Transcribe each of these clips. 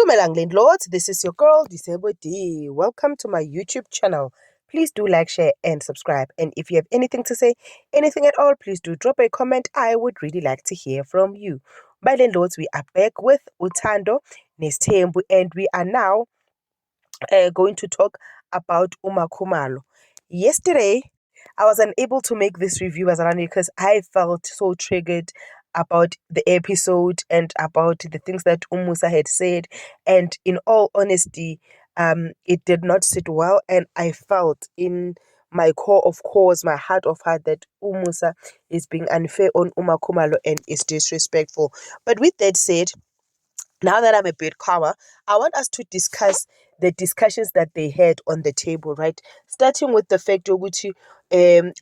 Dumelang landlords, this is your girl Disable D. Welcome to my YouTube channel. Please do like, share, and subscribe. And if you have anything to say, anything at all, please do drop a comment. I would really like to hear from you. My landlords, we are back with Utando Nestembu, and we are now going to talk about Umakhumalo. Yesterday, I was unable to make this review as Rani because I felt so triggered about the episode and about the things that Umusa had said. And in all honesty, it did not sit well. And I felt in my core of cores, my heart of heart, that Umusa is being unfair on Umakhumalo and is disrespectful. But with that said, now that I'm a bit calmer, I want us to discuss the discussions that they had on the table, right? Starting with the fact, Oguchi,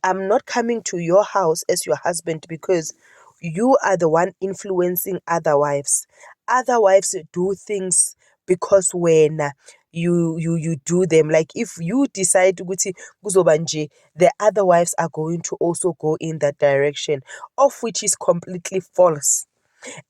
I'm not coming to your house as your husband because you are the one influencing other wives. Other wives do things because when you do them, like if you decide Uguchi kuzobanje, the other wives are going to also go in that direction, of which is completely false.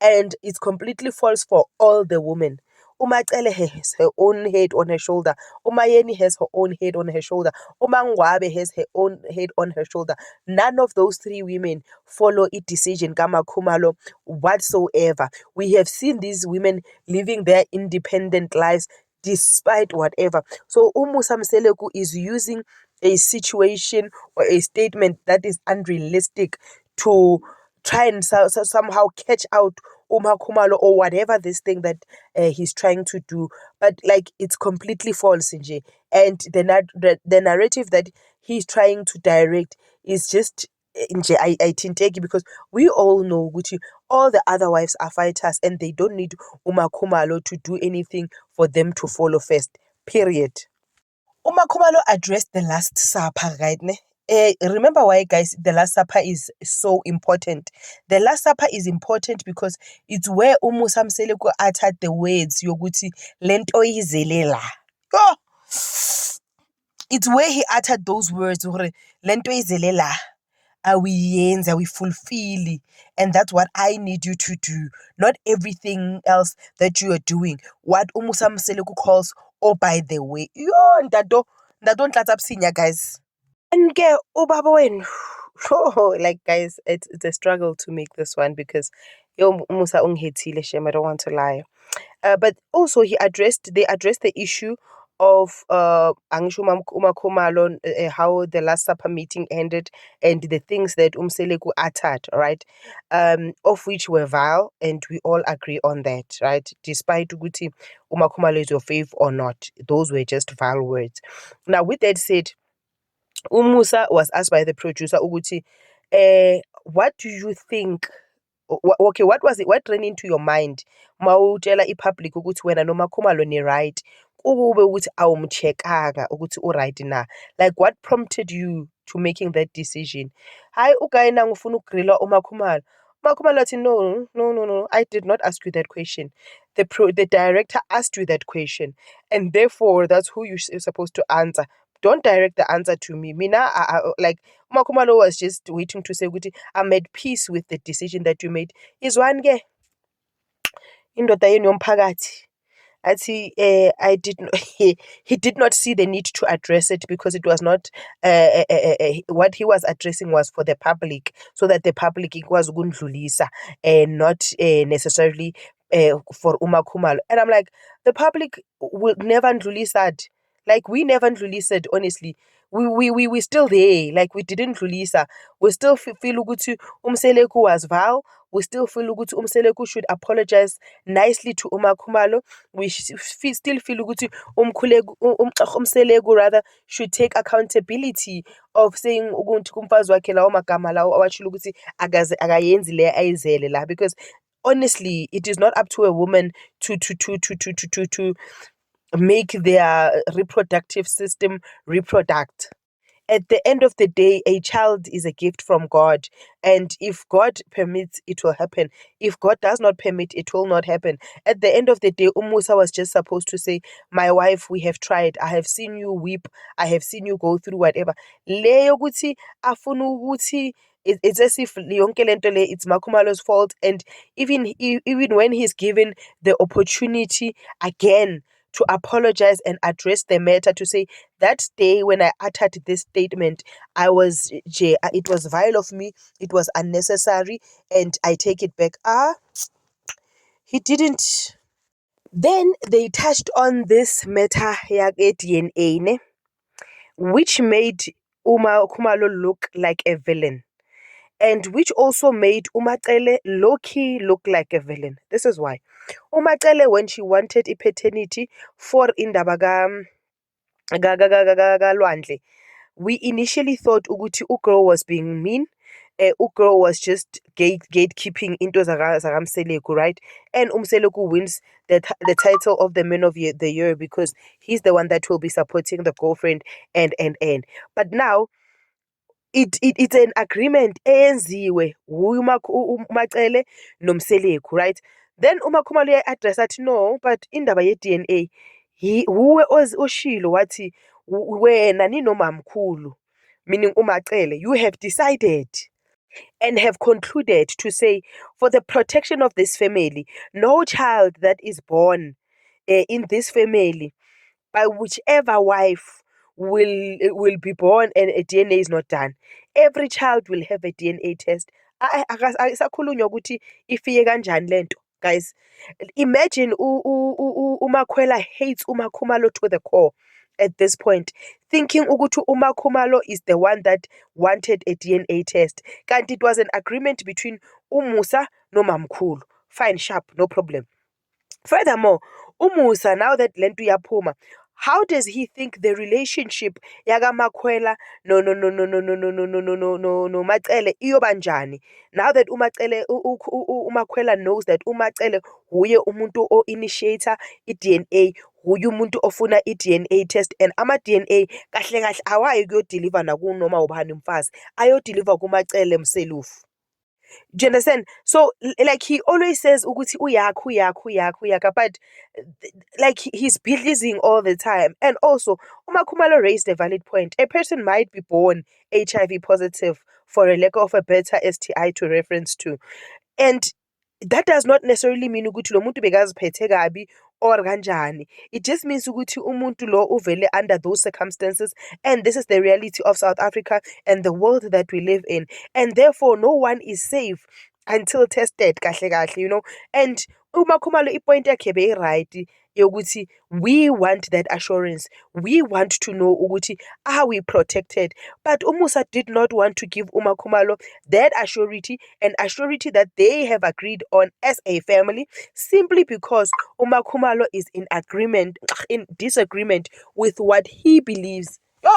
And it's completely false for all the women. Umacele has her own head on her shoulder. Umayeni has her own head on her shoulder. Umangwabe has her own head on her shoulder. None of those three women follow a decision Kama Khumalo whatsoever. We have seen these women living their independent lives despite whatever. So Umusa Mseleku is using a situation or a statement that is unrealistic to try and somehow catch out Umakhumalo or whatever this thing that he's trying to do. But like it's completely false, Nje. And the narrative that he's trying to direct is just Nje, I tinteki, because we all know Gucci, all the other wives are fighters and they don't need Umakhumalo to do anything for them to follow first. Period. Umakhumalo addressed the Last Supper, right? Remember why, guys, the Last Supper is so important. The Last Supper is important because it's where Umusa Mseleku uttered the words yokuthi lento izelela. Oh, it's where he uttered those words, lento izelela. We fulfill, and that's what I need you to do, not everything else that you are doing. What Umusa Mseleku calls, oh, by the way, yo, ndado ntlatsa businya, guys. And get ubaba wenu. Oh, like guys, it's a struggle to make this one because yo Musa ungihethile shem, I don't want to lie. But also they addressed the issue of angisho Umakhumalo, how the Last Supper meeting ended and the things that Umseleku uttered, right? Of which were vile, and we all agree on that, right? Despite ukuthi Umakhumalo is your fave or not, those were just vile words. Now, with that said, Umusa was asked by the producer ukuthi, what do you think? Okay, what was it? What ran into your mind? Mawutshela ipublic ukuthi wena noMakhumalo ni right. Ukube ukuthi awumcheckanga ukuthi u right na. Like what prompted you to making that decision? Hayi ugayi na ngifuna ukugrilla uMakhumalo. Makhumalo athi no, I did not ask you that question. The director asked you that question, and therefore that's who you're supposed to answer. Don't direct the answer to me. Mina, like Makhumalo was just waiting to say, "Guti, I'm at peace with the decision that you made." Is one ge indoda yenu yomphakathi. Athi, I did not, he did not see the need to address it because it was not what he was addressing was for the public, so that the public was gundlulisa and not necessarily for Umakhumalo. And I'm like, the public will never ndlulisa. Like we never ndlulised, honestly. We still there. Like we didn't ndlulisa. We still feel ukuthi Umseleku was vile. We still feel ukuthi Umseleku should apologize nicely to Umakhumalo. We still feel ukuthi Umseleku rather should take accountability of saying ukuthi kumfazi wakhe lawo magama lawo awashilo ukuthi akayenzi le ayizele la, because honestly it is not up to a woman to make their reproductive system reproduct. At the end of the day, a child is a gift from God. And if God permits, it will happen. If God does not permit, it will not happen. At the end of the day, Umusa was just supposed to say, my wife, we have tried. I have seen you weep. I have seen you go through whatever. Leyo guti afunu guti it's as if yonke lento le it's Makhumalo's fault. And even when he's given the opportunity again to apologize and address the matter, to say that day when I uttered this statement, it was vile of me, it was unnecessary, and I take it back. He didn't. Then they touched on this matter ya DNA ne, which made Khumalo look like a villain, and which also made Umacele low-key look like a villain. This is why. Umacele, when she wanted a paternity for indaba Lwandle, we initially thought ukuthi girl was being mean. Girl was just gatekeeping into Mseleku, right? And Umseleku wins the title of the Man of the Year because he's the one that will be supporting the girlfriend and. But now it's an agreement eyenziwe uMacele noMseleku, right? Then uMakhumalo address athi no, but indaba ye-DNA wuwe oshilo wathi wena ninomamkhulu, meaning uMacele, you have decided and have concluded to say, for the protection of this family, no child that is born in this family by whichever wife will be born and a DNA is not done, every child will have a DNA test. Ayisakhulunywa ukuthi ifike kanjani lento, guys. Imagine uMakhwela hates uMakhumalo to the core at this point, thinking ukuthi uMakhumalo is the one that wanted a DNA test. Kanti it was an agreement between uMusa noMamkhulu. Fine, sharp, no problem. Furthermore, uMusa, now that lento iyaphuma, how does he think the relationship yakaMakhwela no Macele iyoba njani? Now that uMakhwela knows that uMacele huye umuntu o-initiator i-DNA, huye umuntu ofuna i-DNA test, and ama-DNA kahle kahle awayi kuyodeliver nakunoma ubani umfazi, ayodeliver kuMacele Mselufu. Do you understand? So like he always says ukuthi uyakho, but like he's pleasing all the time. And also Umakhumalo raised a valid point. A person might be born HIV positive, for a lack of a better STI to reference to, and that does not necessarily mean ukuthi lo muntu bekaziphethe kabi or kanjani. It just means ukuthi umuntu lo uvele under those circumstances, and this is the reality of South Africa and the world that we live in, and therefore no one is safe until tested kahle kahle, you know. And uMakhumalo ipoint yakhe beyi-right yokuthi we want that assurance, we want to know ukuthi are we protected. But uMusa did not want to give uMakhumalo that assurity, an assurity that they have agreed on as a family, simply because uMakhumalo is in disagreement with what he believes. Yo,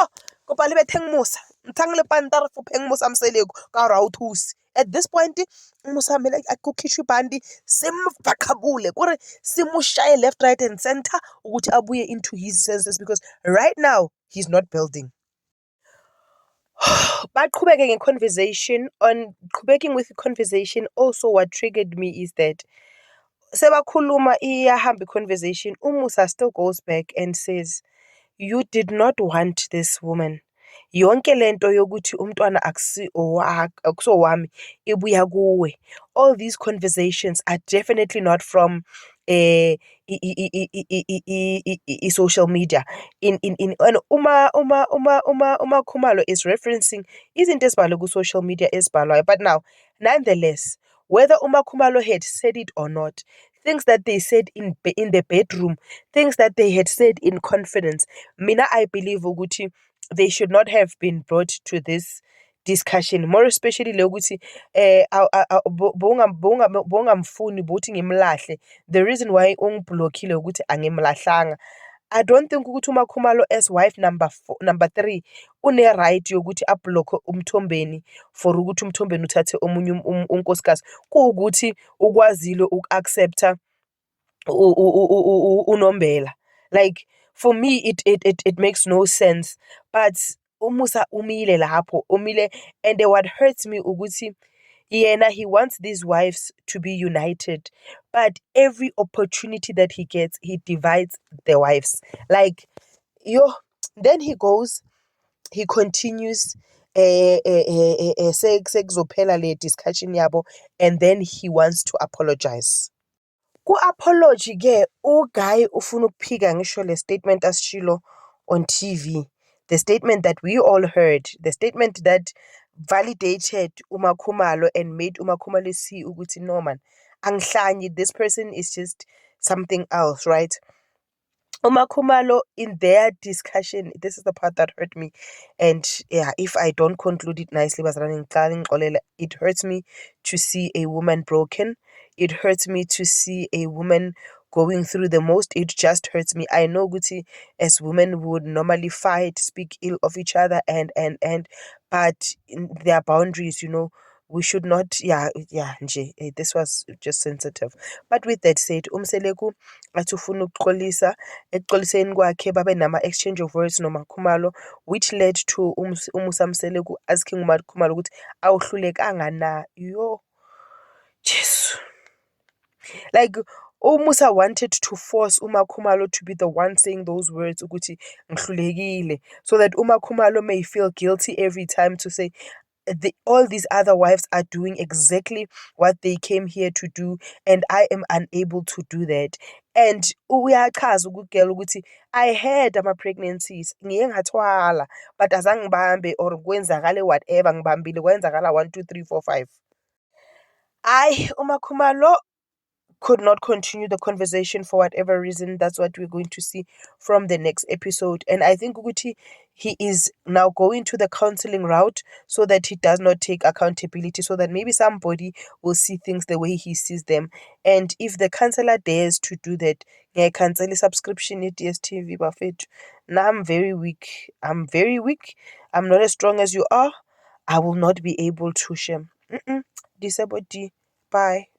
kopale betheng Musa, ntang le pantara for peng Musa Mseleku ka ra uthusi. At this point, Musa mele akukhishwe ibhandi simvakabule kore simushaye left, right and center ukuthi abuye into his senses, because right now he's not building. Baqhubeke with the conversation. Also, what triggered me is that sebakhuluma iyahamba conversation, uMusa still goes back and says, you did not want this woman. Yonke lento yokuthi umntwana akuso wami ibuya kuwe. All these conversations are definitely not from social media. Khumalo is referencing izinto ezibhalwe ku social media ezibhalwayo. But now, nonetheless, whether Khumalo had said it or not, things that they said in the bedroom, things that they had said in confidence, mina I believe ukuthi they should not have been brought to this discussion, more especially lokuthi bongamfuni bothi ngimlahle. The reason why ungiblockile ukuthi angimlahlanga, I don't think ukuthi uMakhumalo as wife number 3 une right yokuthi ablock uMthombeni for ukuthi uMthombeni uthathe omunye unkosikazi, kuukuthi ukwazile ukuaccepta uNombela. Like, for me it makes no sense. But uMusa umile lapho, umile, and what hurts me ukuthi yena he wants these wives to be united, but every opportunity that he gets he divides the wives. Like, then he continues sekuzophela le discussion yabo, and then he wants to apologize. Ku-apology-ke uGuy ufuna ukuphika ngisho le statement asishilo on TV, the statement that we all heard, the statement that validated uMakhumalo and made uMakhumalo see ukuthi no man, angihlanyi, this person is just something else, right? Umakhumalo, in their discussion, this is the part that hurt me. And yeah, if I don't conclude it nicely, it hurts me to see a woman broken. It hurts me to see a woman going through the most. It just hurts me. I know Guti, as women would normally fight, speak ill of each other, but in their boundaries, we should not, nje, this was just sensitive. But with that said, Umseleku athi ufuna ukuxolisa, ekuxoliseni kwakhe babe nama-exchange of words noMakhumalo, which led to uMusa Mseleku asking uMakhumalo ukuthi awuhlulekanga na. Yo, Jesu. Like, uMusa wanted to force uMakhumalo to be the one saying those words ukuthi ngihlulekile, so that uMakhumalo may feel guilty every time to say all these other wives are doing exactly what they came here to do, and I am unable to do that. And uyachaza ukugela ukuthi I had ama-pregnancies, ngiye ngathwala, but azange ngibambe or kwenzakale whatever, ngibambile kwenzakala 1 2 3 4 5. uMakhumalo could not continue the conversation for whatever reason. That's what we're going to see from the next episode. And I think Uguti, he is now going to the counseling route so that he does not take accountability, so that maybe somebody will see things the way he sees them. And if the counselor dares to do that, I cancel a subscription at DSTV Buffet. Now I'm very weak. I'm very weak. I'm not as strong as you are. I will not be able to share. Disabled D. Bye.